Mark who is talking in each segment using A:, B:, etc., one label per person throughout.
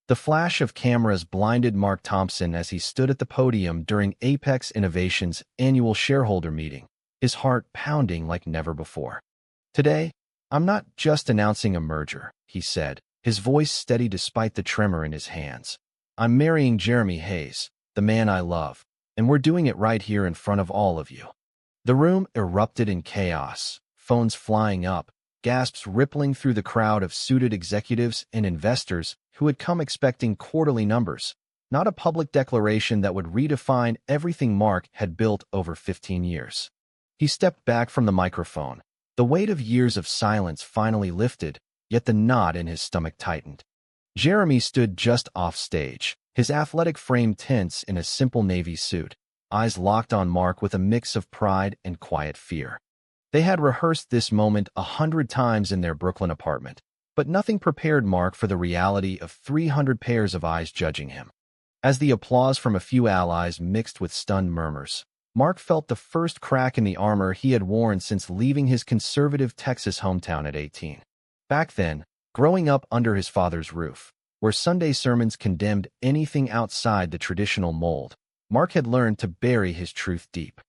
A: The flash of cameras blinded Mark Thompson as he stood at the podium during Apex Innovations' annual shareholder meeting, his heart pounding like never before. "Today, I'm not just announcing a merger," he said, his voice steady despite the tremor in his hands. "I'm marrying Jeremy Hayes, the man I love, and we're doing it right here in front of all of you." The room erupted in chaos, phones flying up, gasps rippling through the crowd of suited executives and investors who had come expecting quarterly numbers, not a public declaration that would redefine everything Mark had built over 15 years. He stepped back from the microphone. The weight of years of silence finally lifted, yet the knot in his stomach tightened. Jeremy stood just off stage, his athletic frame tense in a simple navy suit, eyes locked on Mark with a mix of pride and quiet fear. They had rehearsed this moment 100 times in their Brooklyn apartment, but nothing prepared Mark for the reality of 300 pairs of eyes judging him. As the applause from a few allies mixed with stunned murmurs, Mark felt the first crack in the armor he had worn since leaving his conservative Texas hometown at 18. Back then, growing up under his father's roof, where Sunday sermons condemned anything outside the traditional mold, Mark had learned to bury his truth deep.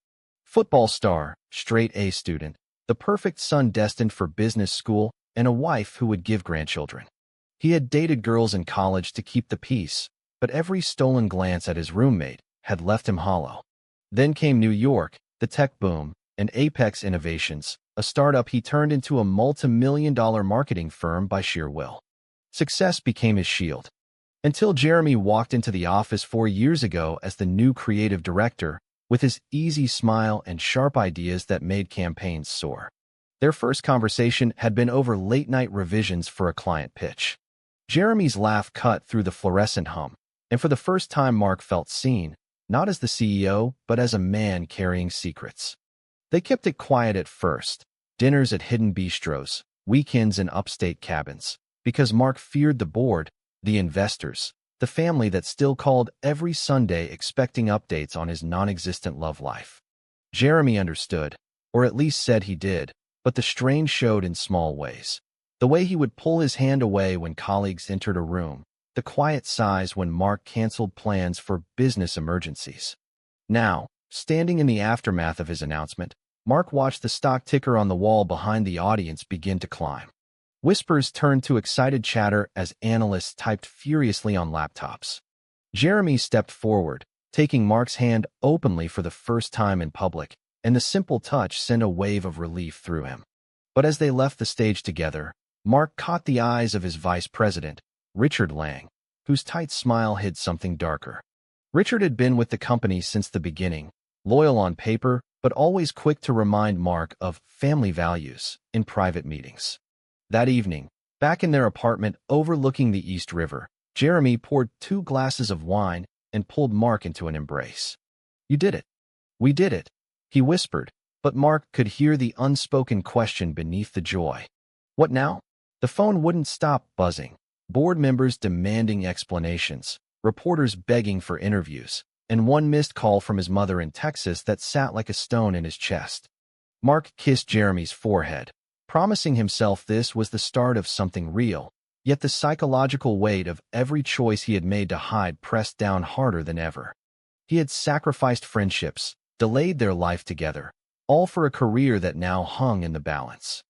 A: Football star, straight A student, the perfect son destined for business school, and a wife who would give grandchildren. He had dated girls in college to keep the peace, but every stolen glance at his roommate had left him hollow. Then came New York, the tech boom, and Apex Innovations, a startup he turned into a multi-million-dollar marketing firm by sheer will. Success became his shield. Until Jeremy walked into the office 4 years ago as the new creative director, with his easy smile and sharp ideas that made campaigns soar. Their first conversation had been over late-night revisions for a client pitch. Jeremy's laugh cut through the fluorescent hum, and for the first time Mark felt seen, not as the CEO, but as a man carrying secrets. They kept it quiet at first, dinners at hidden bistros, weekends in upstate cabins, because Mark feared the board, the investors, the family that still called every Sunday expecting updates on his non-existent love life. Jeremy understood, or at least said he did, but the strain showed in small ways. The way he would pull his hand away when colleagues entered a room, the quiet sighs when Mark canceled plans for business emergencies. Now, standing in the aftermath of his announcement, Mark watched the stock ticker on the wall behind the audience begin to climb. Whispers turned to excited chatter as analysts typed furiously on laptops. Jeremy stepped forward, taking Mark's hand openly for the first time in public, and the simple touch sent a wave of relief through him. But as they left the stage together, Mark caught the eyes of his vice president, Richard Lang, whose tight smile hid something darker. Richard had been with the company since the beginning, loyal on paper, but always quick to remind Mark of family values in private meetings. That evening, back in their apartment overlooking the East River, Jeremy poured 2 glasses of wine and pulled Mark into an embrace. "You did it. We did it," he whispered, but Mark could hear the unspoken question beneath the joy. "What now?" The phone wouldn't stop buzzing, board members demanding explanations, reporters begging for interviews, and one missed call from his mother in Texas that sat like a stone in his chest. Mark kissed Jeremy's forehead, promising himself this was the start of something real, yet the psychological weight of every choice he had made to hide pressed down harder than ever. He had sacrificed friendships, delayed their life together, all for a career that now hung in the balance.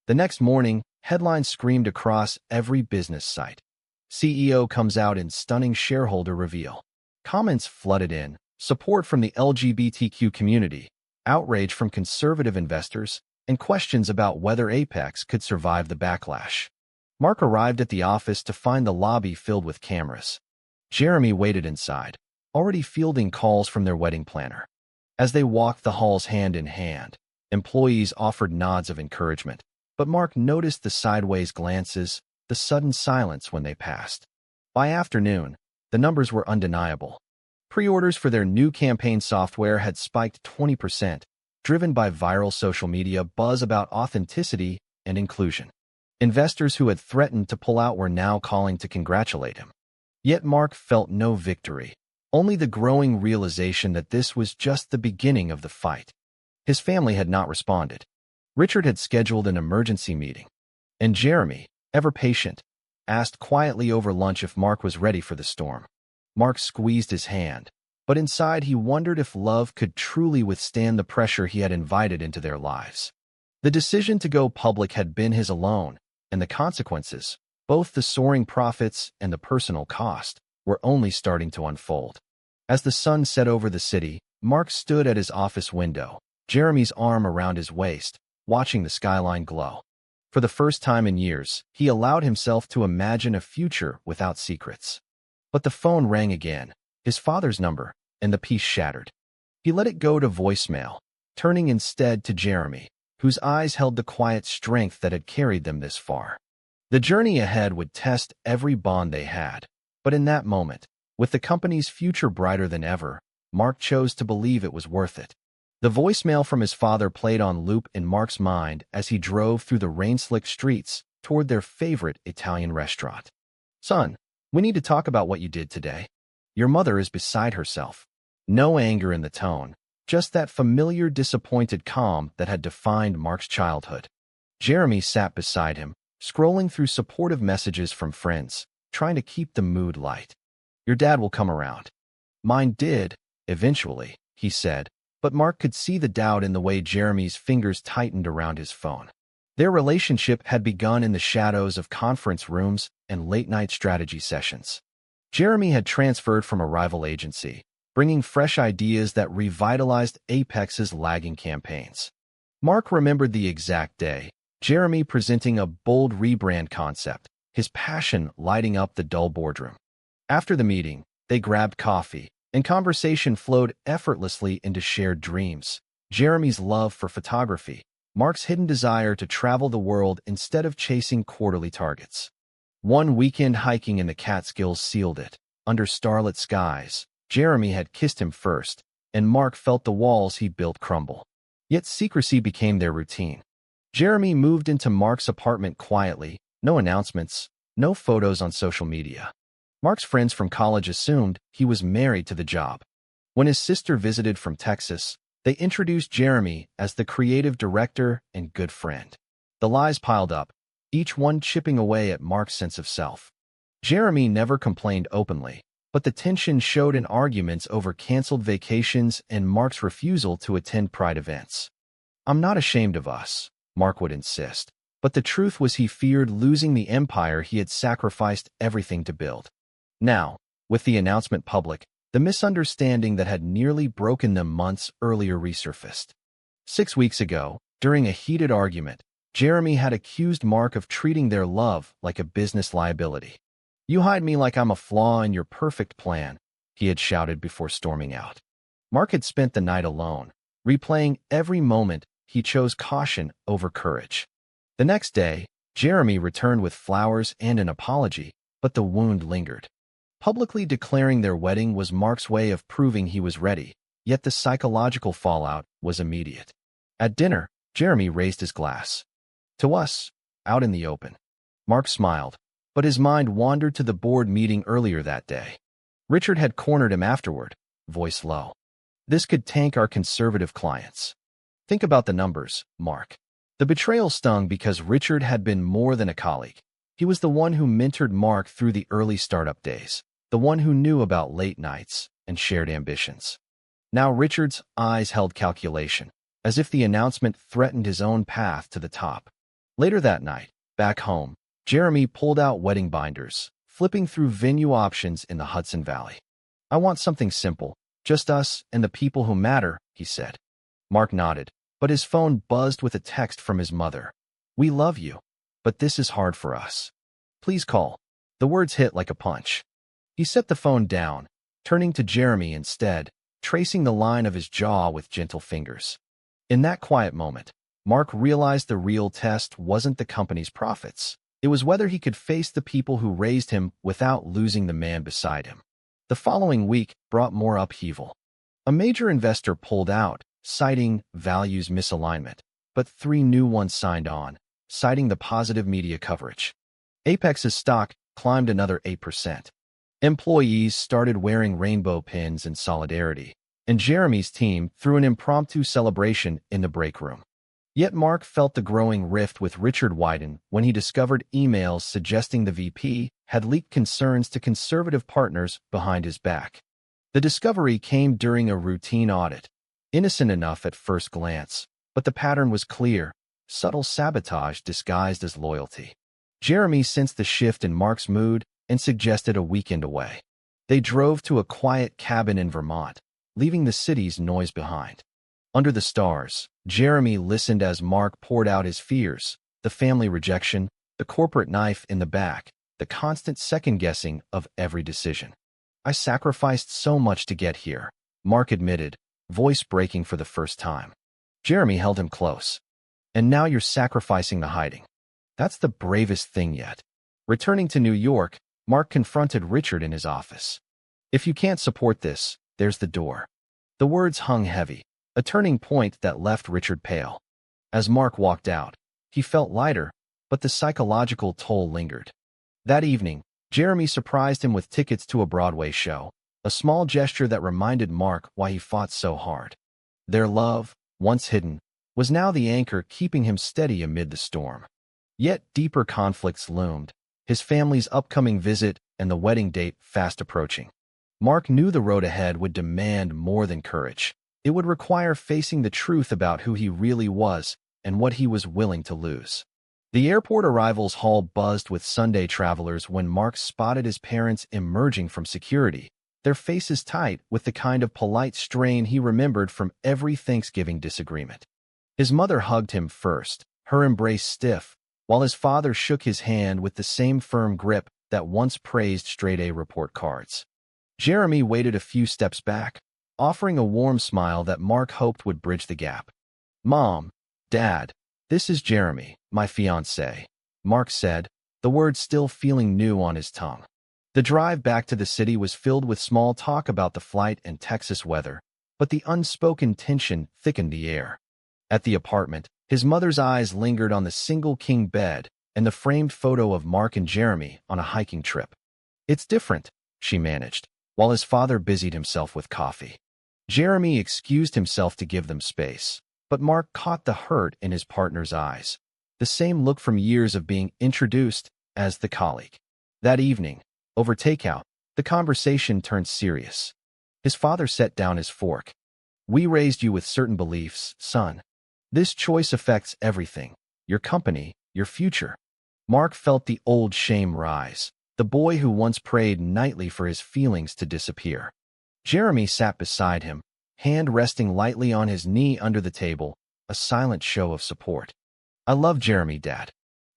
A: The next morning, headlines screamed across every business site. CEO comes out in stunning shareholder reveal. Comments flooded in, support from the LGBTQ community, outrage from conservative investors, and questions about whether Apex could survive the backlash. Mark arrived at the office to find the lobby filled with cameras. Jeremy waited inside, already fielding calls from their wedding planner. As they walked the halls hand in hand, employees offered nods of encouragement, but Mark noticed the sideways glances, the sudden silence when they passed. By afternoon, the numbers were undeniable. Pre-orders for their new campaign software had spiked 20%, driven by viral social media buzz about authenticity and inclusion. Investors who had threatened to pull out were now calling to congratulate him. Yet Mark felt no victory, only the growing realization that this was just the beginning of the fight. His family had not responded. Richard had scheduled an emergency meeting, and Jeremy, ever patient, asked quietly over lunch if Mark was ready for the storm. Mark squeezed his hand, but inside he wondered if love could truly withstand the pressure he had invited into their lives. The decision to go public had been his alone, and the consequences, both the soaring profits and the personal cost, were only starting to unfold. As the sun set over the city, Mark stood at his office window, Jeremy's arm around his waist, watching the skyline glow. For the first time in years, he allowed himself to imagine a future without secrets. But the phone rang again, his father's number, and the peace shattered. He let it go to voicemail, turning instead to Jeremy, whose eyes held the quiet strength that had carried them this far. The journey ahead would test every bond they had, but in that moment, with the company's future brighter than ever, Mark chose to believe it was worth it. The voicemail from his father played on loop in Mark's mind as he drove through the rain-slicked streets toward their favorite Italian restaurant. "Son, we need to talk about what you did today. Your mother is beside herself." No anger in the tone, just that familiar disappointed calm that had defined Mark's childhood. Jeremy sat beside him, scrolling through supportive messages from friends, trying to keep the mood light. "Your dad will come around." "Mine did, eventually," he said, but Mark could see the doubt in the way Jeremy's fingers tightened around his phone. Their relationship had begun in the shadows of conference rooms and late-night strategy sessions. Jeremy had transferred from a rival agency, bringing fresh ideas that revitalized Apex's lagging campaigns. Mark remembered the exact day, Jeremy presenting a bold rebrand concept, his passion lighting up the dull boardroom. After the meeting, they grabbed coffee, and conversation flowed effortlessly into shared dreams. Jeremy's love for photography, Mark's hidden desire to travel the world instead of chasing quarterly targets. One weekend hiking in the Catskills sealed it. Under starlit skies, Jeremy had kissed him first, and Mark felt the walls he built crumble. Yet secrecy became their routine. Jeremy moved into Mark's apartment quietly, no announcements, no photos on social media. Mark's friends from college assumed he was married to the job. When his sister visited from Texas, they introduced Jeremy as the creative director and good friend. The lies piled up, each one chipping away at Mark's sense of self. Jeremy never complained openly, but the tension showed in arguments over canceled vacations and Mark's refusal to attend Pride events. "I'm not ashamed of us," Mark would insist, but the truth was he feared losing the empire he had sacrificed everything to build. Now, with the announcement public, the misunderstanding that had nearly broken them months earlier resurfaced. 6 weeks ago, during a heated argument, Jeremy had accused Mark of treating their love like a business liability. "You hide me like I'm a flaw in your perfect plan," he had shouted before storming out. Mark had spent the night alone, replaying every moment. He chose caution over courage. The next day, Jeremy returned with flowers and an apology, but the wound lingered. Publicly declaring their wedding was Mark's way of proving he was ready, yet the psychological fallout was immediate. At dinner, Jeremy raised his glass. "To us, out in the open." Mark smiled, but his mind wandered to the board meeting earlier that day. Richard had cornered him afterward, voice low. "This could tank our conservative clients." "Think about the numbers, Mark." The betrayal stung because Richard had been more than a colleague. He was the one who mentored Mark through the early startup days, the one who knew about late nights and shared ambitions. Now Richard's eyes held calculation, as if the announcement threatened his own path to the top. Later that night, back home, Jeremy pulled out wedding binders, flipping through venue options in the Hudson Valley. "I want something simple, just us and the people who matter," he said. Mark nodded, but his phone buzzed with a text from his mother. "We love you, but this is hard for us. Please call." The words hit like a punch. He set the phone down, turning to Jeremy instead, tracing the line of his jaw with gentle fingers. In that quiet moment, Mark realized the real test wasn't the company's profits. It was whether he could face the people who raised him without losing the man beside him. The following week brought more upheaval. A major investor pulled out, citing values misalignment, but 3 new ones signed on, citing the positive media coverage. Apex's stock climbed another 8%. Employees started wearing rainbow pins in solidarity, and Jeremy's team threw an impromptu celebration in the break room. Yet Mark felt the growing rift with Richard widen when he discovered emails suggesting the VP had leaked concerns to conservative partners behind his back. The discovery came during a routine audit, innocent enough at first glance, but the pattern was clear: subtle sabotage disguised as loyalty. Jeremy sensed the shift in Mark's mood and suggested a weekend away. They drove to a quiet cabin in Vermont, leaving the city's noise behind. Under the stars, Jeremy listened as Mark poured out his fears: the family rejection, the corporate knife in the back, the constant second-guessing of every decision. "I sacrificed so much to get here," Mark admitted, voice breaking for the first time. Jeremy held him close. "And now you're sacrificing the hiding. That's the bravest thing yet." Returning to New York, Mark confronted Richard in his office. "If you can't support this, there's the door." The words hung heavy, a turning point that left Richard pale. As Mark walked out, he felt lighter, but the psychological toll lingered. That evening, Jeremy surprised him with tickets to a Broadway show, a small gesture that reminded Mark why he fought so hard. Their love, once hidden, was now the anchor keeping him steady amid the storm. Yet deeper conflicts loomed: his family's upcoming visit and the wedding date fast approaching. Mark knew the road ahead would demand more than courage. It would require facing the truth about who he really was and what he was willing to lose. The airport arrivals hall buzzed with Sunday travelers when Mark spotted his parents emerging from security, their faces tight with the kind of polite strain he remembered from every Thanksgiving disagreement. His mother hugged him first, her embrace stiff, while his father shook his hand with the same firm grip that once praised straight-A report cards. Jeremy waited a few steps back, offering a warm smile that Mark hoped would bridge the gap. "Mom, Dad, this is Jeremy, my fiancé," Mark said, the words still feeling new on his tongue. The drive back to the city was filled with small talk about the flight and Texas weather, but the unspoken tension thickened the air. At the apartment, his mother's eyes lingered on the single king bed and the framed photo of Mark and Jeremy on a hiking trip. "It's different," she managed, while his father busied himself with coffee. Jeremy excused himself to give them space, but Mark caught the hurt in his partner's eyes, the same look from years of being introduced as the colleague. That evening, over takeout, the conversation turned serious. His father set down his fork. "We raised you with certain beliefs, son. This choice affects everything: your company, your future." Mark felt the old shame rise, the boy who once prayed nightly for his feelings to disappear. Jeremy sat beside him, hand resting lightly on his knee under the table, a silent show of support. "I love Jeremy, Dad.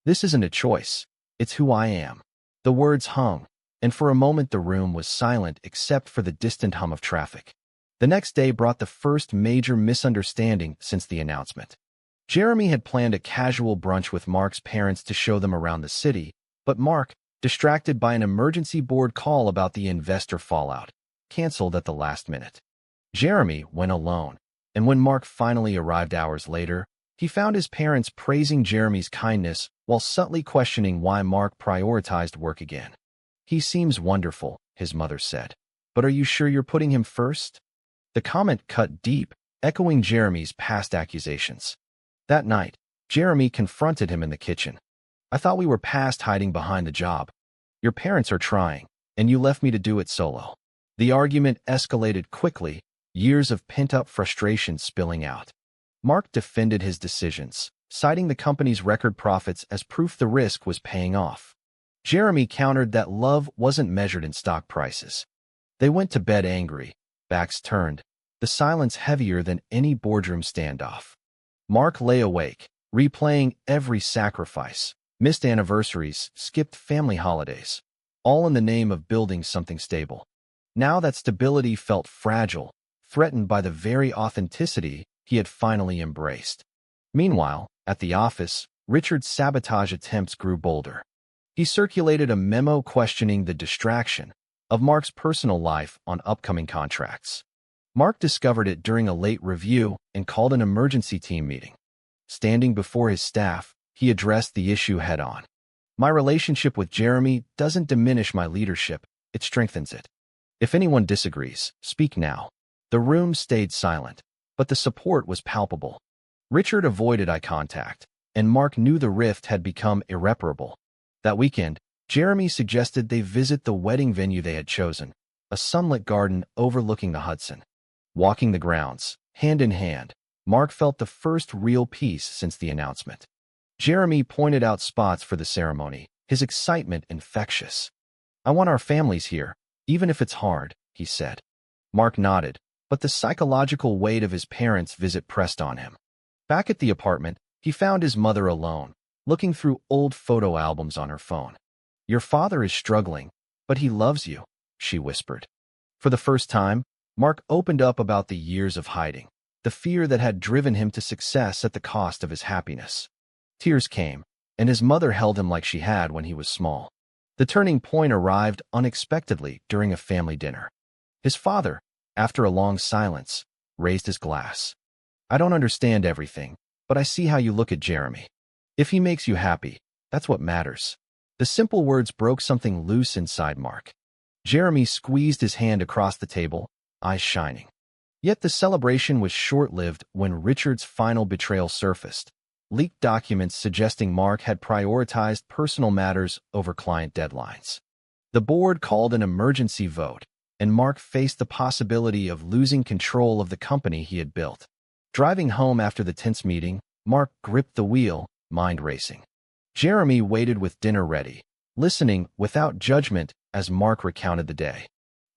A: This isn't a choice. It's who I am." The words hung, and for a moment the room was silent except for the distant hum of traffic. The next day brought the first major misunderstanding since the announcement. Jeremy had planned a casual brunch with Mark's parents to show them around the city, but Mark, distracted by an emergency board call about the investor fallout, canceled at the last minute. Jeremy went alone, and when Mark finally arrived hours later, he found his parents praising Jeremy's kindness while subtly questioning why Mark prioritized work again. "He seems wonderful," his mother said, "but are you sure you're putting him first?" The comment cut deep, echoing Jeremy's past accusations. That night, Jeremy confronted him in the kitchen. "I thought we were past hiding behind the job. Your parents are trying, and you left me to do it solo." The argument escalated quickly, years of pent-up frustration spilling out. Mark defended his decisions, citing the company's record profits as proof the risk was paying off. Jeremy countered that love wasn't measured in stock prices. They went to bed angry, backs turned, the silence heavier than any boardroom standoff. Mark lay awake, replaying every sacrifice: missed anniversaries, skipped family holidays, all in the name of building something stable. Now that stability felt fragile, threatened by the very authenticity he had finally embraced. Meanwhile, at the office, Richard's sabotage attempts grew bolder. He circulated a memo questioning the distraction of Mark's personal life on upcoming contracts. Mark discovered it during a late review and called an emergency team meeting. Standing before his staff, he addressed the issue head-on. "My relationship with Jeremy doesn't diminish my leadership, it strengthens it. If anyone disagrees, speak now." The room stayed silent, but the support was palpable. Richard avoided eye contact, and Mark knew the rift had become irreparable. That weekend, Jeremy suggested they visit the wedding venue they had chosen, a sunlit garden overlooking the Hudson. Walking the grounds, hand in hand, Mark felt the first real peace since the announcement. Jeremy pointed out spots for the ceremony, his excitement infectious. "I want our families here, even if it's hard," he said. Mark nodded, but the psychological weight of his parents' visit pressed on him. Back at the apartment, he found his mother alone, looking through old photo albums on her phone. "Your father is struggling, but he loves you," she whispered. For the first time, Mark opened up about the years of hiding, the fear that had driven him to success at the cost of his happiness. Tears came, and his mother held him like she had when he was small. The turning point arrived unexpectedly during a family dinner. His father, after a long silence, raised his glass. "I don't understand everything, but I see how you look at Jeremy. If he makes you happy, that's what matters." The simple words broke something loose inside Mark. Jeremy squeezed his hand across the table, eyes shining. Yet the celebration was short-lived when Richard's final betrayal surfaced, leaked documents suggesting Mark had prioritized personal matters over client deadlines. The board called an emergency vote, and Mark faced the possibility of losing control of the company he had built. Driving home after the tense meeting, Mark gripped the wheel, mind racing. Jeremy waited with dinner ready, listening without judgment as Mark recounted the day.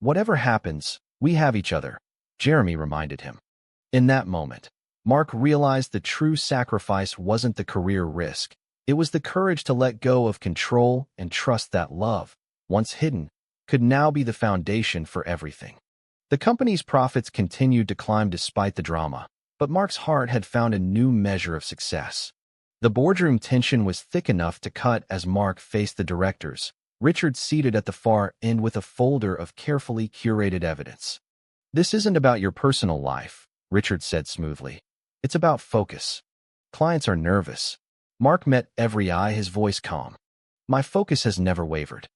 A: "Whatever happens, we have each other," Jeremy reminded him. In that moment, Mark realized the true sacrifice wasn't the career risk. It was the courage to let go of control and trust that love, once hidden, could now be the foundation for everything. The company's profits continued to climb despite the drama, but Mark's heart had found a new measure of success. The boardroom tension was thick enough to cut as Mark faced the directors, Richard seated at the far end with a folder of carefully curated evidence. "This isn't about your personal life," Richard said smoothly. "It's about focus. Clients are nervous." Mark met every eye, his voice calm. "My focus has never wavered.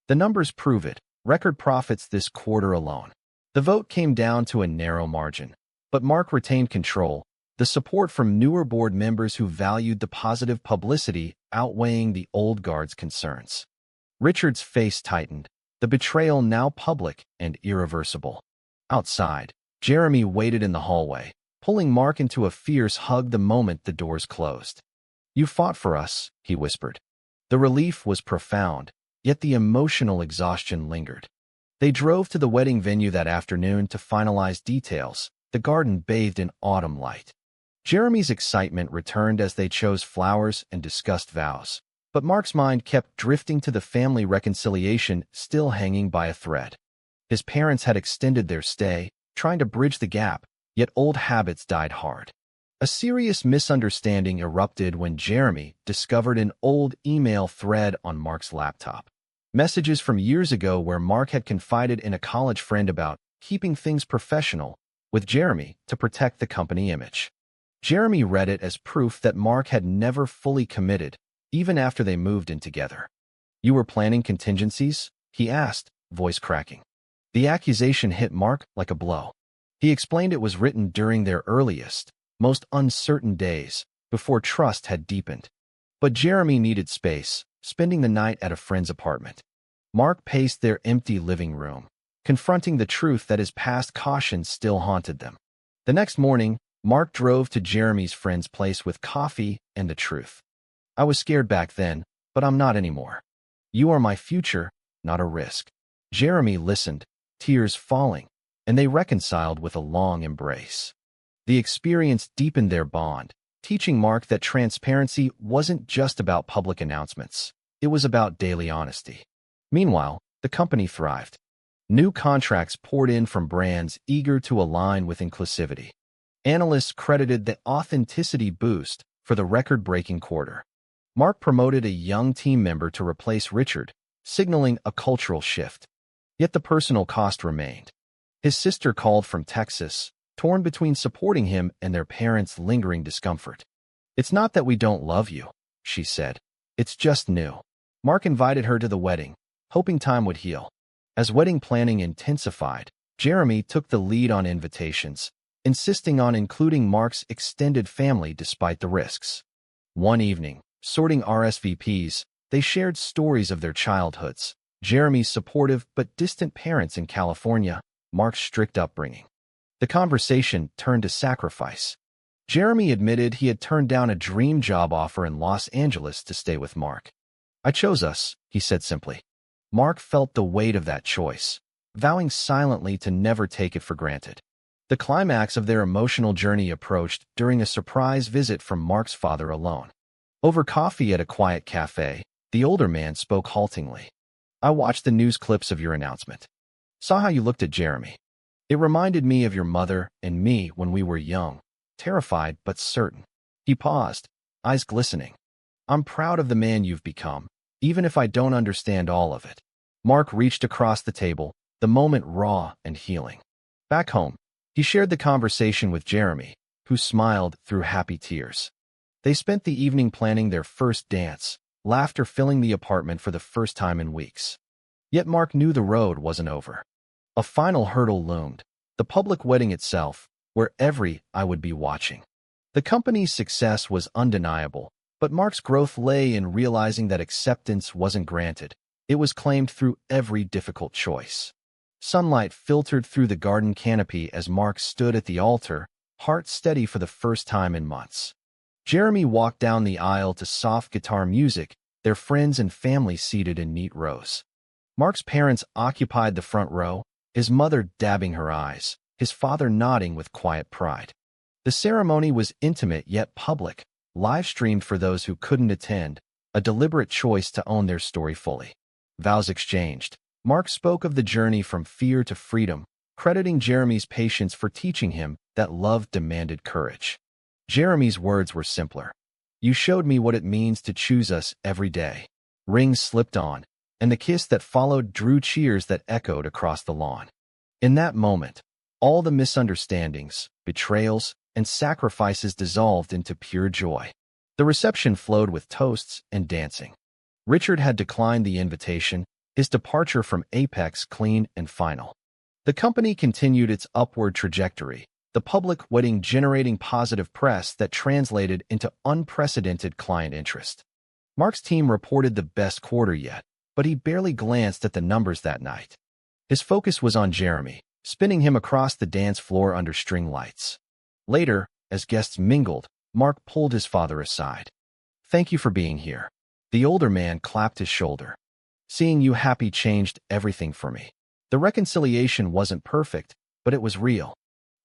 A: The numbers prove it, record profits this quarter alone." The vote came down to a narrow margin, but Mark retained control, the support from newer board members who valued the positive publicity outweighing the old guard's concerns. Richard's face tightened, the betrayal now public and irreversible. Outside, Jeremy waited in the hallway, pulling Mark into a fierce hug the moment the doors closed. "You fought for us," he whispered. The relief was profound, yet the emotional exhaustion lingered. They drove to the wedding venue that afternoon to finalize details, the garden bathed in autumn light. Jeremy's excitement returned as they chose flowers and discussed vows, but Mark's mind kept drifting to the family reconciliation still hanging by a thread. His parents had extended their stay, trying to bridge the gap, yet old habits died hard. A serious misunderstanding erupted when Jeremy discovered an old email thread on Mark's laptop. Messages from years ago where Mark had confided in a college friend about keeping things professional with Jeremy to protect the company image. Jeremy read it as proof that Mark had never fully committed, even after they moved in together. "You were planning contingencies?" he asked, voice cracking. The accusation hit Mark like a blow. He explained it was written during their earliest, most uncertain days, before trust had deepened. But Jeremy needed space, spending the night at a friend's apartment. Mark paced their empty living room, confronting the truth that his past cautions still haunted them. The next morning, Mark drove to Jeremy's friend's place with coffee and the truth. "I was scared back then, but I'm not anymore. You are my future, not a risk." Jeremy listened, tears falling, and they reconciled with a long embrace. The experience deepened their bond, teaching Mark that transparency wasn't just about public announcements. It was about daily honesty. Meanwhile, the company thrived. New contracts poured in from brands eager to align with inclusivity. Analysts credited the authenticity boost for the record-breaking quarter. Mark promoted a young team member to replace Richard, signaling a cultural shift. Yet the personal cost remained. His sister called from Texas, torn between supporting him and their parents' lingering discomfort. "It's not that we don't love you," she said. "It's just new." Mark invited her to the wedding, hoping time would heal. As wedding planning intensified, Jeremy took the lead on invitations, insisting on including Mark's extended family despite the risks. One evening, sorting RSVPs, they shared stories of their childhoods, Jeremy's supportive but distant parents in California, Mark's strict upbringing. The conversation turned to sacrifice. Jeremy admitted he had turned down a dream job offer in Los Angeles to stay with Mark. "I chose us," he said simply. Mark felt the weight of that choice, vowing silently to never take it for granted. The climax of their emotional journey approached during a surprise visit from Mark's father alone. Over coffee at a quiet cafe, the older man spoke haltingly. "I watched the news clips of your announcement. Saw how you looked at Jeremy. It reminded me of your mother and me when we were young, terrified but certain." He paused, eyes glistening. "I'm proud of the man you've become, even if I don't understand all of it." Mark reached across the table, the moment raw and healing. Back home, he shared the conversation with Jeremy, who smiled through happy tears. They spent the evening planning their first dance, laughter filling the apartment for the first time in weeks. Yet Mark knew the road wasn't over. A final hurdle loomed, the public wedding itself, where every eye would be watching. The company's success was undeniable, but Mark's growth lay in realizing that acceptance wasn't granted. It was claimed through every difficult choice. Sunlight filtered through the garden canopy as Mark stood at the altar, heart steady for the first time in months. Jeremy walked down the aisle to soft guitar music, their friends and family seated in neat rows. Mark's parents occupied the front row, his mother dabbing her eyes, his father nodding with quiet pride. The ceremony was intimate yet public, live-streamed for those who couldn't attend, a deliberate choice to own their story fully. Vows exchanged. Mark spoke of the journey from fear to freedom, crediting Jeremy's patience for teaching him that love demanded courage. Jeremy's words were simpler. "You showed me what it means to choose us every day." Rings slipped on, and the kiss that followed drew cheers that echoed across the lawn. In that moment, all the misunderstandings, betrayals, and sacrifices dissolved into pure joy. The reception flowed with toasts and dancing. Richard had declined the invitation, his departure from Apex clean and final. The company continued its upward trajectory, the public wedding generating positive press that translated into unprecedented client interest. Mark's team reported the best quarter yet, but he barely glanced at the numbers that night. His focus was on Jeremy, spinning him across the dance floor under string lights. Later, as guests mingled, Mark pulled his father aside. "Thank you for being here." The older man clapped his shoulder. "Seeing you happy changed everything for me." The reconciliation wasn't perfect, but it was real.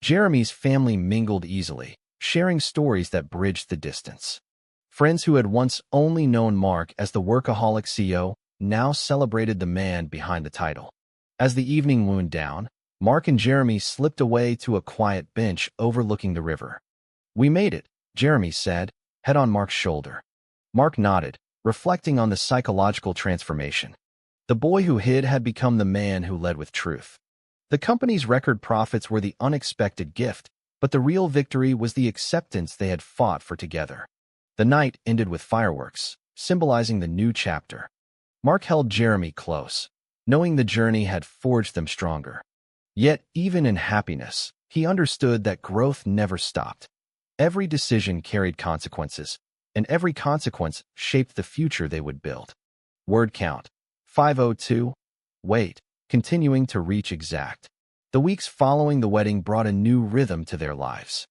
A: Jeremy's family mingled easily, sharing stories that bridged the distance. Friends who had once only known Mark as the workaholic CEO now celebrated the man behind the title. As the evening wound down, Mark and Jeremy slipped away to a quiet bench overlooking the river. "We made it," Jeremy said, head on Mark's shoulder. Mark nodded, reflecting on the psychological transformation. The boy who hid had become the man who led with truth. The company's record profits were the unexpected gift, but the real victory was the acceptance they had fought for together. The night ended with fireworks, symbolizing the new chapter. Mark held Jeremy close, knowing the journey had forged them stronger. Yet, even in happiness, he understood that growth never stopped. Every decision carried consequences, and every consequence shaped the future they would build. Word count: 502. Wait, continuing to reach exact. The weeks following the wedding brought a new rhythm to their lives.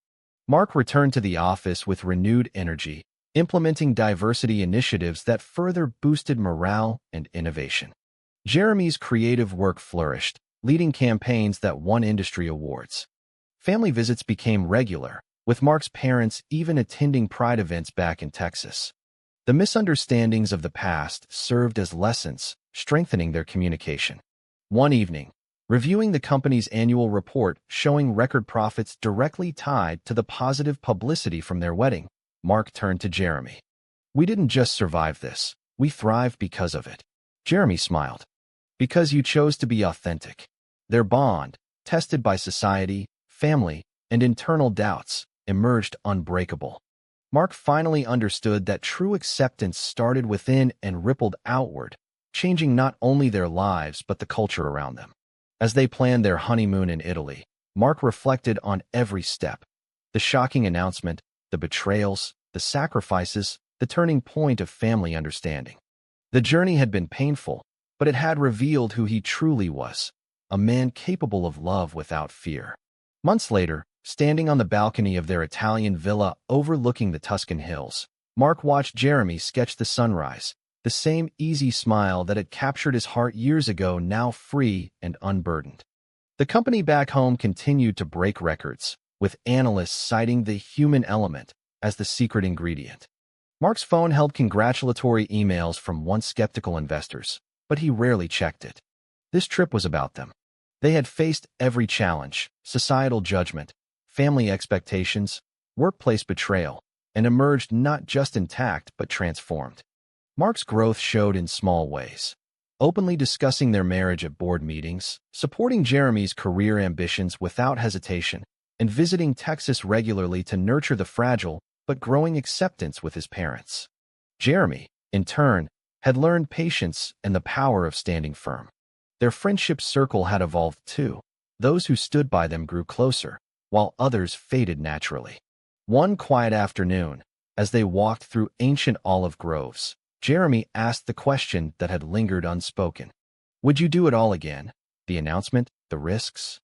A: Mark returned to the office with renewed energy, implementing diversity initiatives that further boosted morale and innovation. Jeremy's creative work flourished, leading campaigns that won industry awards. Family visits became regular, with Mark's parents even attending Pride events back in Texas. The misunderstandings of the past served as lessons, strengthening their communication. One evening, reviewing the company's annual report showing record profits directly tied to the positive publicity from their wedding, Mark turned to Jeremy. "We didn't just survive this, we thrived because of it." Jeremy smiled. "Because you chose to be authentic." Their bond, tested by society, family, and internal doubts, emerged unbreakable. Mark finally understood that true acceptance started within and rippled outward, changing not only their lives but the culture around them. As they planned their honeymoon in Italy, Mark reflected on every step. The shocking announcement, the betrayals, the sacrifices, the turning point of family understanding. The journey had been painful, but it had revealed who he truly was, a man capable of love without fear. Months later, standing on the balcony of their Italian villa overlooking the Tuscan hills, Mark watched Jeremy sketch the sunrise, the same easy smile that had captured his heart years ago now free and unburdened. The company back home continued to break records, with analysts citing the human element as the secret ingredient. Mark's phone held congratulatory emails from once skeptical investors, but he rarely checked it. This trip was about them. They had faced every challenge, societal judgment, family expectations, workplace betrayal, and emerged not just intact but transformed. Mark's growth showed in small ways. Openly discussing their marriage at board meetings, supporting Jeremy's career ambitions without hesitation, and visiting Texas regularly to nurture the fragile but growing acceptance with his parents. Jeremy, in turn, had learned patience and the power of standing firm. Their friendship circle had evolved too. Those who stood by them grew closer, while others faded naturally. One quiet afternoon, as they walked through ancient olive groves, Jeremy asked the question that had lingered unspoken. Would you do it all again? The announcement, the risks?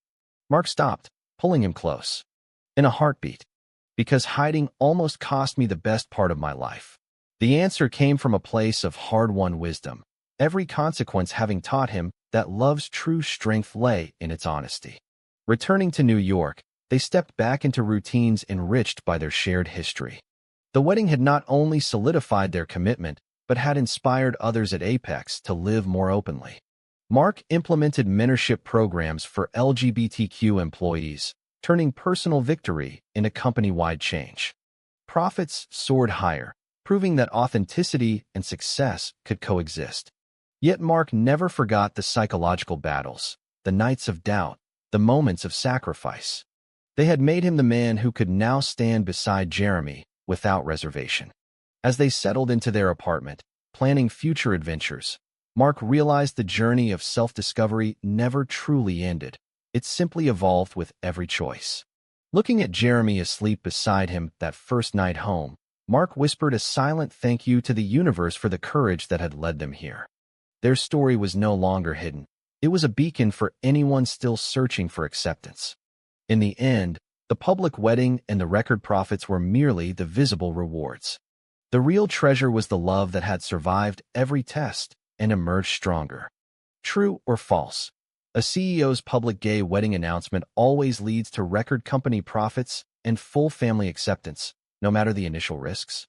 A: Mark stopped, pulling him close. In a heartbeat. Because hiding almost cost me the best part of my life. The answer came from a place of hard-won wisdom, every consequence having taught him that love's true strength lay in its honesty. Returning to New York, they stepped back into routines enriched by their shared history. The wedding had not only solidified their commitment, but had inspired others at Apex to live more openly. Mark implemented mentorship programs for LGBTQ employees, turning personal victory into company-wide change. Profits soared higher, proving that authenticity and success could coexist. Yet Mark never forgot the psychological battles, the nights of doubt, the moments of sacrifice. They had made him the man who could now stand beside Jeremy without reservation. As they settled into their apartment, planning future adventures, Mark realized the journey of self-discovery never truly ended. It simply evolved with every choice. Looking at Jeremy asleep beside him that first night home, Mark whispered a silent thank you to the universe for the courage that had led them here. Their story was no longer hidden. It was a beacon for anyone still searching for acceptance. In the end, the public wedding and the record profits were merely the visible rewards. The real treasure was the love that had survived every test and emerged stronger. True or false? A CEO's public gay wedding announcement always leads to record company profits and full family acceptance, no matter the initial risks.